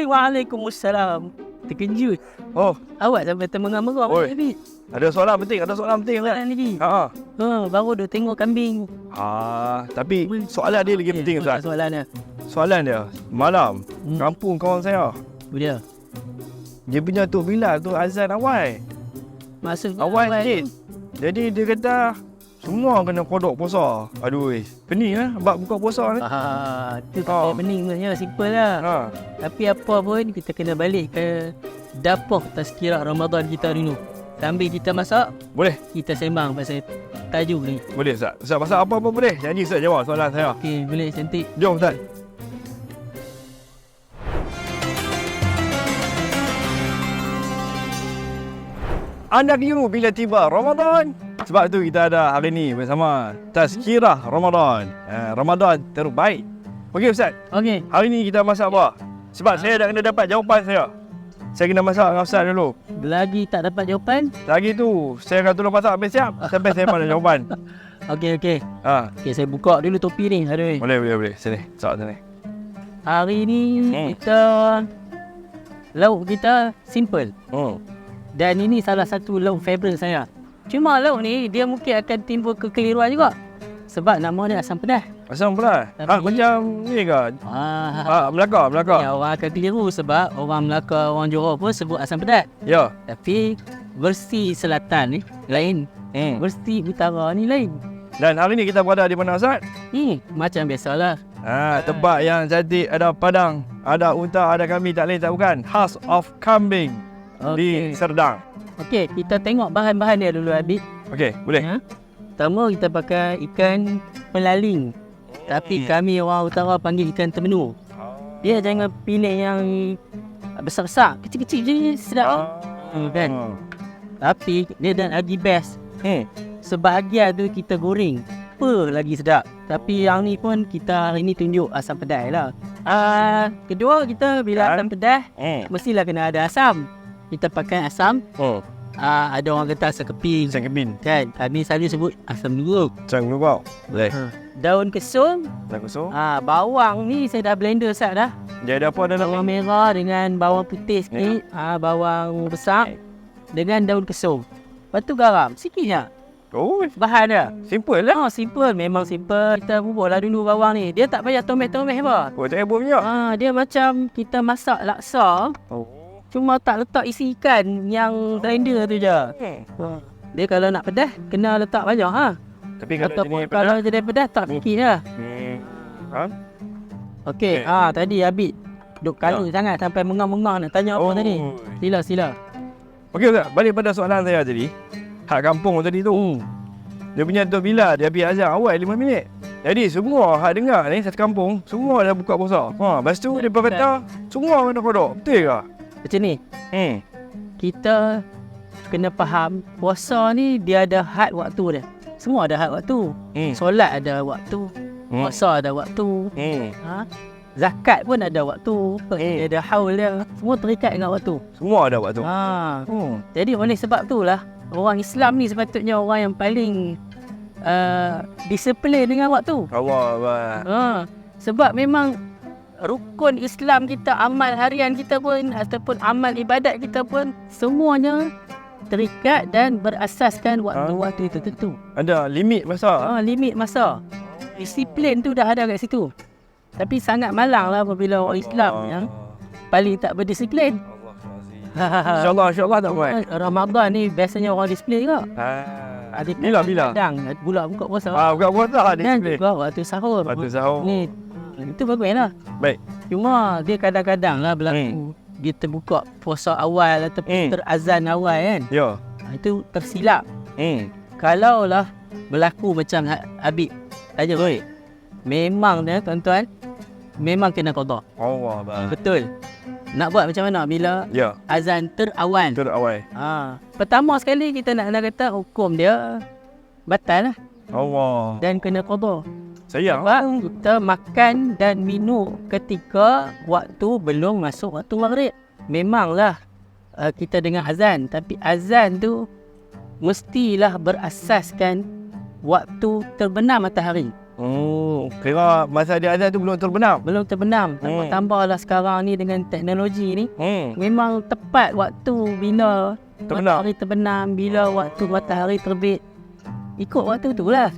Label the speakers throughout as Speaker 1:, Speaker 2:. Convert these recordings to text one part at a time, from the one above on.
Speaker 1: Waalaikumsalam. Terkejut.
Speaker 2: Oh,
Speaker 1: Awak sampai termengang-mengang tadi.
Speaker 2: ada soalan penting lah.
Speaker 1: Soalan lagi. Baru dah tengok kambing.
Speaker 2: Tapi soalan dia lagi penting, Ustaz. Soalan dia, malam kampung kawan saya,
Speaker 1: Dia.
Speaker 2: dia punya Tok Bilal tu azan awal.
Speaker 1: Maksudnya
Speaker 2: Awal sikit. Jadi dia kata semua kena kodok puasa. Aduh, pening lah bab buka puasa ni.
Speaker 1: Itu tak pening sebenarnya, simple lah. Tapi apa pun kita kena balik ke dapur tazkirah Ramadan kita dulu. Sambil kita masak,
Speaker 2: Boleh?
Speaker 1: kita sembang pasal tajuk ni.
Speaker 2: Boleh, Ustaz. Ustaz pasal apa-apa boleh? Janji Ustaz jawab soalan saya.
Speaker 1: Okey, boleh, cantik.
Speaker 2: Jom, Ustaz. Anda keliru bila tiba Ramadan. Sebab tu kita ada hari ni bersama Tazkirah Ramadan. Ramadan terbaik. Okey, Ustaz.
Speaker 1: Okey.
Speaker 2: Hari ni kita masak apa? Sebab saya dah kena dapat jawapan saya. Saya kena masak dengan Ustaz dulu.
Speaker 1: Lagi tak dapat jawapan?
Speaker 2: Lagi tu, saya akan tolong masak sampai siap. Sampai saya dapat jawapan.
Speaker 1: Okey.
Speaker 2: Ha.
Speaker 1: Okey, saya buka dulu topi ni. Aduh.
Speaker 2: Boleh. Sini. Sok sini.
Speaker 1: Hari ni kita lauk kita simple. Dan ini salah satu lauk favourite saya. Cuma lauk ni dia mungkin akan timbul kekeliruan juga. Sebab nama dia asam pedas.
Speaker 2: Asam pedas? Macam ni ke? Melaka.
Speaker 1: Ya, orang akan keliru sebab orang Melaka, orang Johor pun sebut asam pedas.
Speaker 2: Ya.
Speaker 1: Tapi versi selatan ni lain. Versi utara ni lain.
Speaker 2: Dan hari ni kita berada di mana, Ustaz?
Speaker 1: Macam biasalah.
Speaker 2: Tempat yang cantik, ada padang, ada unta, ada kambing, tak lain tak bukan. House of Kambing di Serdang.
Speaker 1: Okey, kita tengok bahan-bahan dia dulu, Habib.
Speaker 2: Okey, boleh.
Speaker 1: Pertama kita pakai ikan pelaling. Tapi kami orang utara panggil ikan termenu. Dia jangan pilih yang besar-besar, kecil-kecil je sedap. Kan? Tapi dia dan lagi best. Sebahagian tu kita goreng. Lagi sedap. Tapi yang ni pun kita hari ni tunjuk asam pedas lah. Kedua kita bila asam pedas mestilah kena ada asam. Kita pakai asam. Ada orang kata asam keping.
Speaker 2: Asam keping.
Speaker 1: Kan? Kami selalu sebut asam luruk.
Speaker 2: Asam luruk. Boleh.
Speaker 1: Daun kesum. Bawang ni saya dah blender sat dah.
Speaker 2: Dia ada apa dalam
Speaker 1: bawang merah dengan bawang putih sikit. Bawang besar dengan daun kesum. Lepas tu garam. Sikit je. Bahan dia.
Speaker 2: Simple lah.
Speaker 1: Simple. Memang simple. Kita bubur lah dulu bawang ni. Dia tak payah tomat-tomat apa.
Speaker 2: Tak payah buat minyak.
Speaker 1: Dia macam kita masak laksa. Cuma tak letak isi ikan yang blender tu je. Dia kalau nak pedas, kena letak banyak.
Speaker 2: Tapi kalau
Speaker 1: jenis pedas, tak sikit lah. Okey. Tadi Habib duk kalut sangat sampai mengang-mengang nak tanya apa tadi. Sila.
Speaker 2: Okey, Ustaz. Balik pada soalan saya tadi. Hak kampung tadi tu. Dia punya Tok Bilal, dia ambil azan awal 5 minit. Jadi semua hak dengar ni satu kampung, semua dah buka puasa. Lepas tu dia kata semua kena kodok. Betul ke?
Speaker 1: Macam ni. Kita kena faham puasa ni dia ada had waktu dia. Semua ada had waktu. Solat ada waktu. Puasa ada waktu. Zakat pun ada waktu. Dia ada haul dia. Semua terikat dengan waktu.
Speaker 2: Semua ada waktu.
Speaker 1: Jadi oleh sebab itulah orang Islam ni sepatutnya orang yang paling disiplin dengan waktu.
Speaker 2: Allah.
Speaker 1: Sebab memang rukun Islam kita, amal harian kita pun ataupun amal ibadat kita pun semuanya terikat dan berasaskan waktu-waktu tertentu.
Speaker 2: Ada limit masa.
Speaker 1: Limit masa. Disiplin tu dah ada kat situ. Tapi sangat malanglah apabila orang Islam yang paling tak berdisiplin.
Speaker 2: InsyaAllah tak buat.
Speaker 1: Ramadan ni biasanya orang disiplin ke?
Speaker 2: Bila?
Speaker 1: Bulan buka puasa.
Speaker 2: Buka puasa
Speaker 1: dan
Speaker 2: disiplin.
Speaker 1: juga waktu sahur. Ni itu bagus lah.
Speaker 2: Baik.
Speaker 1: Cuma dia kadang-kadang lah berlaku. Dia terbuka puasa awal ataupun terazan awal kan.
Speaker 2: Ya.
Speaker 1: Itu tersilap. Kalau lah berlaku macam Habib tanya, memang dia tuan-tuan, memang kena qada.
Speaker 2: Allah.
Speaker 1: Betul. Nak buat macam mana bila azan terawal? Pertama sekali kita nak kata hukum dia batal lah.
Speaker 2: Allah.
Speaker 1: Dan kena qada.
Speaker 2: Sayang.
Speaker 1: Sebab kita makan dan minum ketika waktu belum masuk waktu maghrib. Memanglah kita dengar azan, tapi azan tu mestilah berasaskan waktu terbenam matahari.
Speaker 2: Kira masa dia azan tu belum terbenam.
Speaker 1: Belum terbenam. Tambah-tambahlah sekarang ni dengan teknologi ni. Memang tepat waktu bila
Speaker 2: Terbenam.
Speaker 1: matahari terbenam, bila waktu matahari terbit. Ikut waktu tu lah.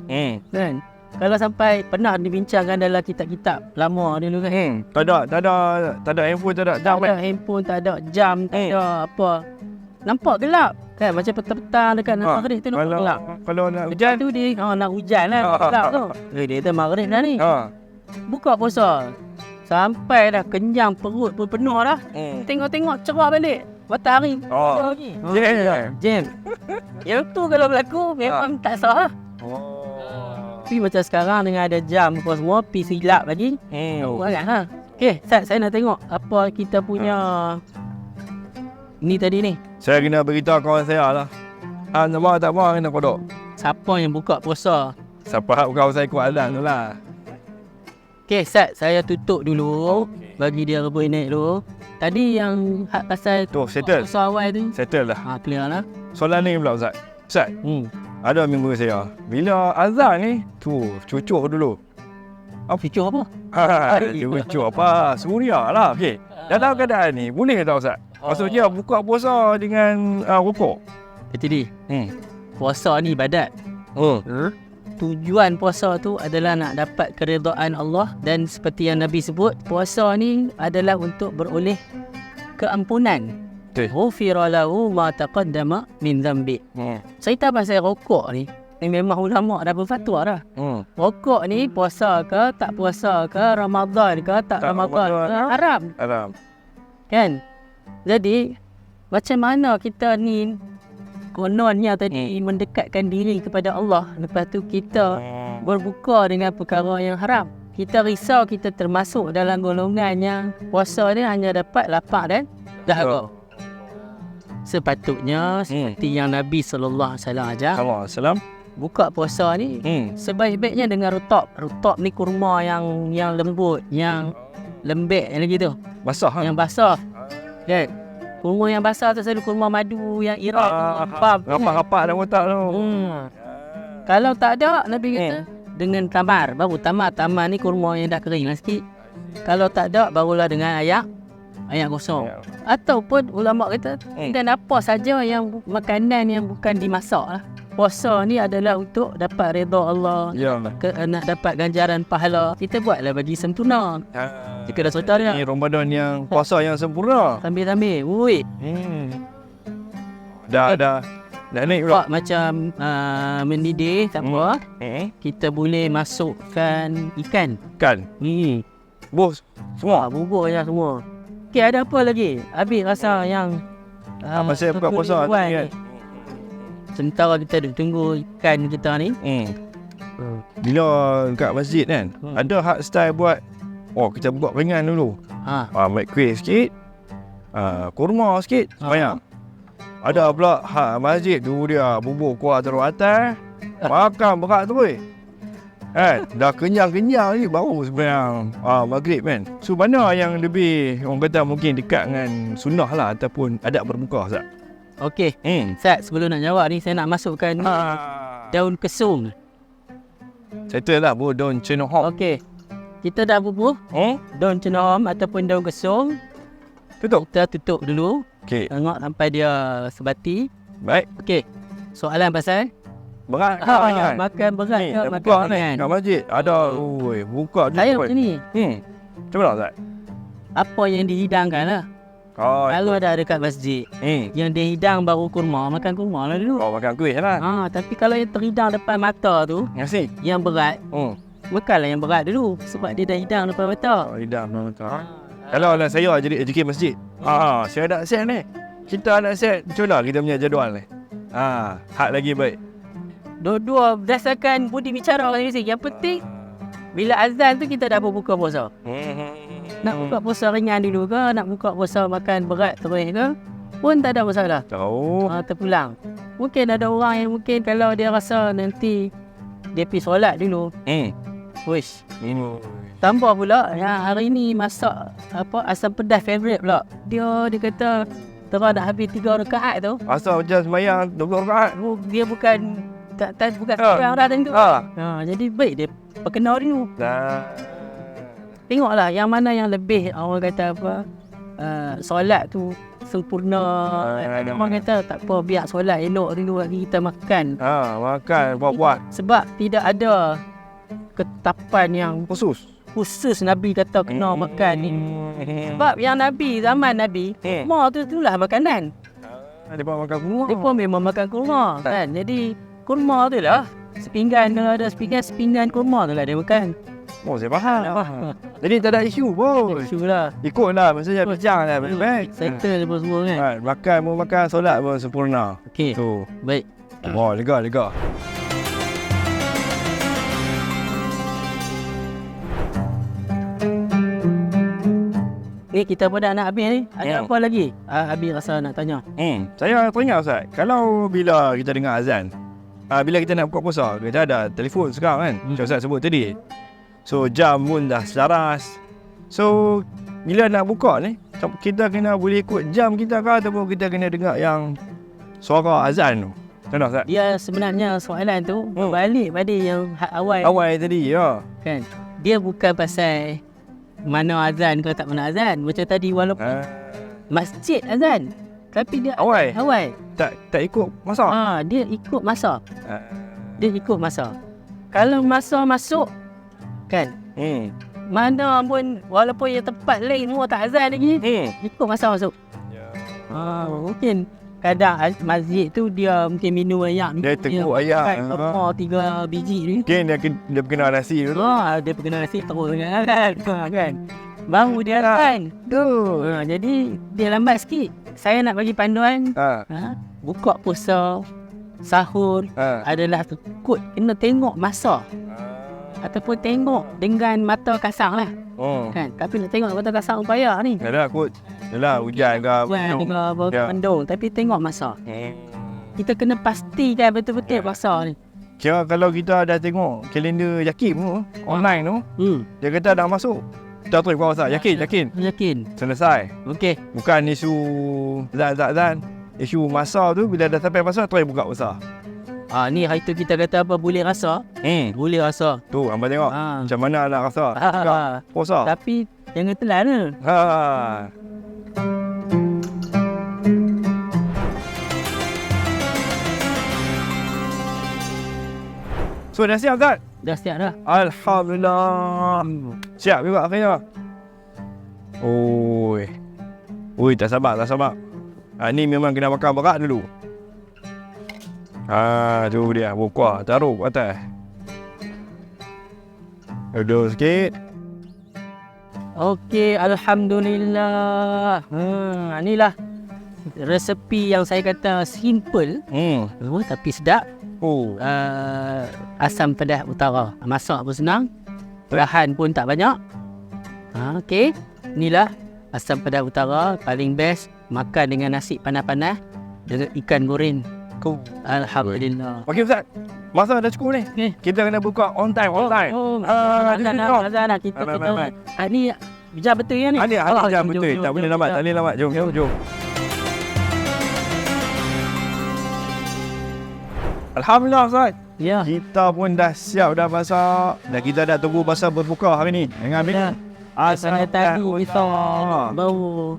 Speaker 1: Kan? Kalau sampai pernah dibincangkan dalam kitab-kitab lama dulu kan.
Speaker 2: Tak ada handphone, tak ada jam.
Speaker 1: Tak ada handphone, tak ada jam, tak ada apa. Nampak gelap. Kan macam petang-petang dekat maghrib tu nampak gelap.
Speaker 2: Kalau nak hujan
Speaker 1: Tu dia nak hujan lah gelap tu. Dia tu maghrib dah ni. Buka puasa. Sampai dah kenyang, perut pun penuh dah. Tengok-tengok cerah balik. Matahari. Lagi. Jam. Yang tu kalau berlaku memang tak sah lah. Tapi macam sekarang dengan ada jam apa semua, pi silap lagi. Banyak lah. Okay, Ustaz, saya nak tengok apa kita punya ni tadi ni.
Speaker 2: Saya kena beritahu kawan saya lah. Nama tak mau kena kodok.
Speaker 1: Siapa yang buka puasa?
Speaker 2: Siapa hak kawan saya kuat azan tu lah.
Speaker 1: Okay, Ustaz, saya tutup dulu. Bagi dia rebus naik dulu. Tadi yang hak pasal
Speaker 2: Tu, settle.
Speaker 1: puasa awal tu.
Speaker 2: Settle dah.
Speaker 1: Clear lah.
Speaker 2: Soalan ni pula Ustaz. Ustaz, ada member saya. Bila azan ni, tu cucuk dulu.
Speaker 1: Cucuk apa?
Speaker 2: Cucuk apa? Suria lah. Okey. Dalam keadaan ni, boleh tak Ustaz? Maksudnya buka puasa dengan rokok.
Speaker 1: Jadi, puasa ni ibadat. Tujuan puasa tu adalah nak dapat keridaan Allah. Dan seperti yang Nabi sebut, puasa ni adalah untuk beroleh keampunan. Ghufira lahu ma taqaddama min dhanbi. Cerita pasal rokok ni memang ulama dah berfatwa dah. Rokok ni puasa ke tak puasa ke, Ramadan ke tak Ramadan ke, haram. Kan? Jadi macam mana kita ni kononnya tadi mendekatkan diri kepada Allah, lepas tu kita berbuka dengan perkara yang haram. Kita risau kita termasuk dalam golongan yang puasa dia hanya dapat lapar dan dahaga. Sepatutnya seperti yang Nabi sallallahu alaihi wasallam ajar, buka puasa ni sebaik-baiknya dengan rutab. Rutab ni kurma yang lembut, yang lembek lagi tu.
Speaker 2: Basah
Speaker 1: Yang basah. Kan? Kurma yang basah tu selalu kurma madu yang irap,
Speaker 2: rapat-rapat dalam otak tu.
Speaker 1: Kalau tak ada, Nabi kata dengan tamar. Baru tamar ni kurma yang dah kering lah sikit. Kalau tak ada, barulah dengan ayak kosong. Ataupun ulama kata dan apa saja yang makanan yang bukan dimasak lah. Puasa ni adalah untuk dapat redha Allah, nak dapat ganjaran pahala. Kita buatlah bagi sempurna. Jika dah cerita dia
Speaker 2: Ni Ramadan yang puasa yang sempurna.
Speaker 1: Sambil-sambil wui.
Speaker 2: Dah naik pula.
Speaker 1: Macam mendidih tak apa. Kita boleh masukkan ikan. Bos semua. Bubur je semua. Okey, ada apa lagi? Habis rasa yang
Speaker 2: masih buka puasa ni kan.
Speaker 1: Sementara kita duduk tunggu ikan kita ni.
Speaker 2: Bila kat masjid kan, ada hak style buat kita buat ringan dulu. Make kuih sikit, kurma sikit, banyak. Ada pula hak masjid tu dia bubur kuah terus atas, makan berat terus. Dah kenyang-kenyang ni baru sebenarnya maghrib kan. So mana yang lebih orang kata mungkin dekat dengan sunnah lah ataupun adab berbuka Ustaz?
Speaker 1: Okey. Ustaz, sebelum nak jawab ni saya nak masukkan daun kesum.
Speaker 2: Settle lah bu, daun cenohom.
Speaker 1: Okey. Kita dah bubuh daun cenohom ataupun daun kesum. Kita tutup dulu.
Speaker 2: Okey.
Speaker 1: Tengok sampai dia sebati.
Speaker 2: Baik.
Speaker 1: Okey. Soalan pasal
Speaker 2: berat
Speaker 1: makan berat ke makan
Speaker 2: buka
Speaker 1: ringan?
Speaker 2: Kat masjid ada buka
Speaker 1: Saya macam ni.
Speaker 2: Macam mana Ustaz?
Speaker 1: Apa yang dihidangkan lah. Kalau ada dekat masjid yang dihidang baru kurma, makan kurma lah dulu.
Speaker 2: Makan kuih lah.
Speaker 1: Tapi kalau yang terhidang depan mata tu,
Speaker 2: nasi
Speaker 1: yang berat, makanlah yang berat dulu. Sebab dia dah hidang depan mata.
Speaker 2: Hidang depan mata. Kalau lah saya jadi AJK masjid, saya nak set ni. Kita nak set, macam mana kita punya jadual ni? Hak lagi baik.
Speaker 1: Dua-dua berdasarkan budi bicara orang Malaysia. Yang penting bila azan tu kita dah berbuka puasa. Nak buka puasa ringan dulu ke, nak buka puasa makan berat terus ke, pun tak ada masalah. Terpulang. Mungkin ada orang yang mungkin kalau dia rasa nanti dia pergi solat dulu. Wish. Tambah pula yang hari ni masak asam pedas favourite pula. Dia kata terus dah habis 3 rakaat tu.
Speaker 2: Asal macam sembahyang 20 rakaat.
Speaker 1: Dia bukan tak bukan
Speaker 2: Ha.
Speaker 1: orang dah tentu.
Speaker 2: Ha.
Speaker 1: Jadi baik dia berkenal dulu.
Speaker 2: Dah.
Speaker 1: Tengoklah yang mana yang lebih orang kata apa, solat tu sempurna. Orang kata tak apa, biar solat elok dulu lagi kita makan.
Speaker 2: Makan buat-buat
Speaker 1: Sebab tidak ada ketetapan yang
Speaker 2: khusus.
Speaker 1: Nabi kata kena makan ni. Sebab yang Nabi, zaman Nabi, kurma tu itulah makanan.
Speaker 2: Dia makan kurma.
Speaker 1: Dia pun memang makan kurma kan. Jadi kurma tu lah, sepinggan kalau ada sepinggan kurma tu lah dia makan.
Speaker 2: Oh, saya faham. Jadi tak ada isu pun.
Speaker 1: Syukurlah.
Speaker 2: Ikutlah, maksudnya bincang lah. Baik.
Speaker 1: Settle apa semua kan.
Speaker 2: Makan pun makan, solat pun sempurna.
Speaker 1: Okey.
Speaker 2: Tu.
Speaker 1: Baik.
Speaker 2: Wah, lega.
Speaker 1: Ni kita pun dah nak habis ni. Ada apa lagi? Habis rasa nak tanya.
Speaker 2: Saya teringat Ustaz, kalau bila kita dengar azan, bila kita nak buka puasa, kita ada telefon sekarang kan, macam Ustaz sebut tadi. So jam pun dah selaras. So bila nak buka ni, kita kena boleh ikut jam kita ke ataupun kita kena dengar yang suara azan tu. Macam mana Ustaz?
Speaker 1: Dia sebenarnya soalan tu berbalik pada yang awal
Speaker 2: Awal tadi ya.
Speaker 1: kan. Dia bukan pasal mana azan ke tak mana azan. Macam tadi walaupun masjid azan, tapi dia awal.
Speaker 2: Tak ikut masa.
Speaker 1: Dia ikut masa. Dia ikut masa. Kalau masa masuk kan, mana pun walaupun yang tempat lain semua tak azan lagi, ikut masa masuk. Mungkin kadang masjid tu dia mungkin minum ayak,
Speaker 2: Dia teguk ayak.
Speaker 1: apa 3 biji ni.
Speaker 2: Mungkin dia perkenal nasi dulu.
Speaker 1: Dia perkenal nasi terus kan. Baru dia kan. Jadi dia lambat sikit. Saya nak bagi panduan. Buka puasa, sahur adalah kut kena tengok masa. Ataupun tengok dengan mata kasar lah. Kan? Tapi nak tengok mata kasar payah ni.
Speaker 2: Yalah kot. Yalah hujan ke
Speaker 1: mendung. Tapi tengok masa. Kita kena pastikan betul-betul masa ni.
Speaker 2: Kira kalau kita dah tengok kalender Yakin tu online tu, dia kata dah masuk, kita terus buka puasa. Yakin. Selesai.
Speaker 1: Okey.
Speaker 2: Bukan isu zat. Isu masa tu bila dah sampai masa terus buka puasa.
Speaker 1: Ni hari tu kita kata apa, boleh rasa. Boleh rasa.
Speaker 2: Tu hamba tengok macam mana nak rasa. Puasa.
Speaker 1: Tapi jangan telan ke.
Speaker 2: So dah siap tak?
Speaker 1: Dah siap dah.
Speaker 2: Alhamdulillah. Siap juga akhirnya. Oi, tak sabar. Ni memang kena makan berat dulu. Tu dia, buka, taruh ke atas. Duduk sikit.
Speaker 1: Okey, alhamdulillah. Inilah resepi yang saya kata simple, tapi sedap. Asam pedas utara. Masak pun senang, bahan pun tak banyak. Okey, inilah asam pedas utara paling best. Makan dengan nasi panas-panas dengan ikan goreng. Alhamdulillah.
Speaker 2: Okey Ustaz, masa dah cukup ni. Kita kena buka on time.
Speaker 1: Azan lah kita. Ni jam betul ya ni?
Speaker 2: Ni jam betul. Tak boleh lambat. Jom. Alhamdulillah Ustaz.
Speaker 1: Ya.
Speaker 2: Kita pun dah siap dah masak. Dan kita dah tunggu masa berbuka hari ni. Dengan ambil
Speaker 1: asam tadi kita bau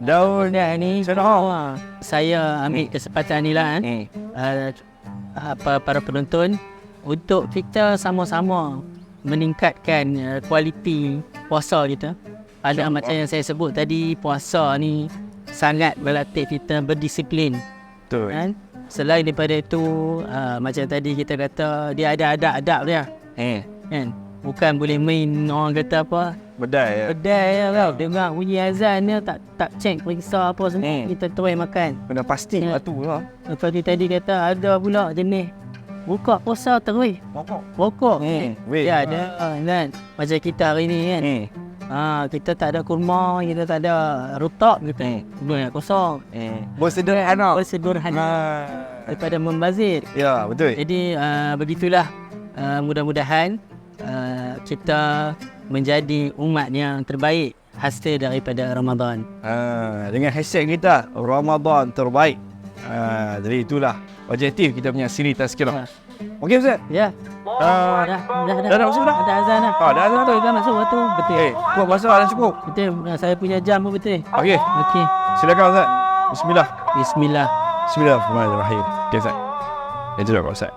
Speaker 1: daun dah ni. Saya ambil kesempatan ni lah para penonton untuk kita sama-sama meningkatkan kualiti puasa kita. Ada macam yang saya sebut tadi, puasa ni sangat berlatih kita berdisiplin.
Speaker 2: Betul.
Speaker 1: Kan? Selain daripada itu, macam tadi kita kata dia ada adab-adab dia. Kan? Bukan boleh main orang kata apa,
Speaker 2: bedai
Speaker 1: tau. Dengar bunyi azan dia tak cek periksa apa semua, kita terus makan.
Speaker 2: Kena pasti tu lah.
Speaker 1: Lepas tu tadi kata ada pula jenis buka puasa terus pokok. Ya ada kan. Macam kita hari ni kan. Kita tak ada kurma, kita tak ada rutab kita. Yang kosong.
Speaker 2: Bersederhana
Speaker 1: daripada membazir.
Speaker 2: Ya, betul.
Speaker 1: Jadi begitulah. Mudah-mudahan kita menjadi umat yang terbaik hasil daripada Ramadan.
Speaker 2: Dengan hashtag kita Ramadan terbaik. Jadi itulah objektif kita punya siri tazkirah. Okey Ustaz.
Speaker 1: Ya.
Speaker 2: Ah, dah nak masuk dah?
Speaker 1: Ada azan dah.
Speaker 2: Dah azan
Speaker 1: Betul dah masuk waktu. Betul.
Speaker 2: Buat masak dah cukup.
Speaker 1: Betul. Saya punya jam pun betul.
Speaker 2: Okey,
Speaker 1: Okey.
Speaker 2: silakan Ustaz. Bismillah.
Speaker 1: Bismillah.
Speaker 2: Bismillahirrahmanirrahim. Okey Ustaz. Itu dah Ustaz.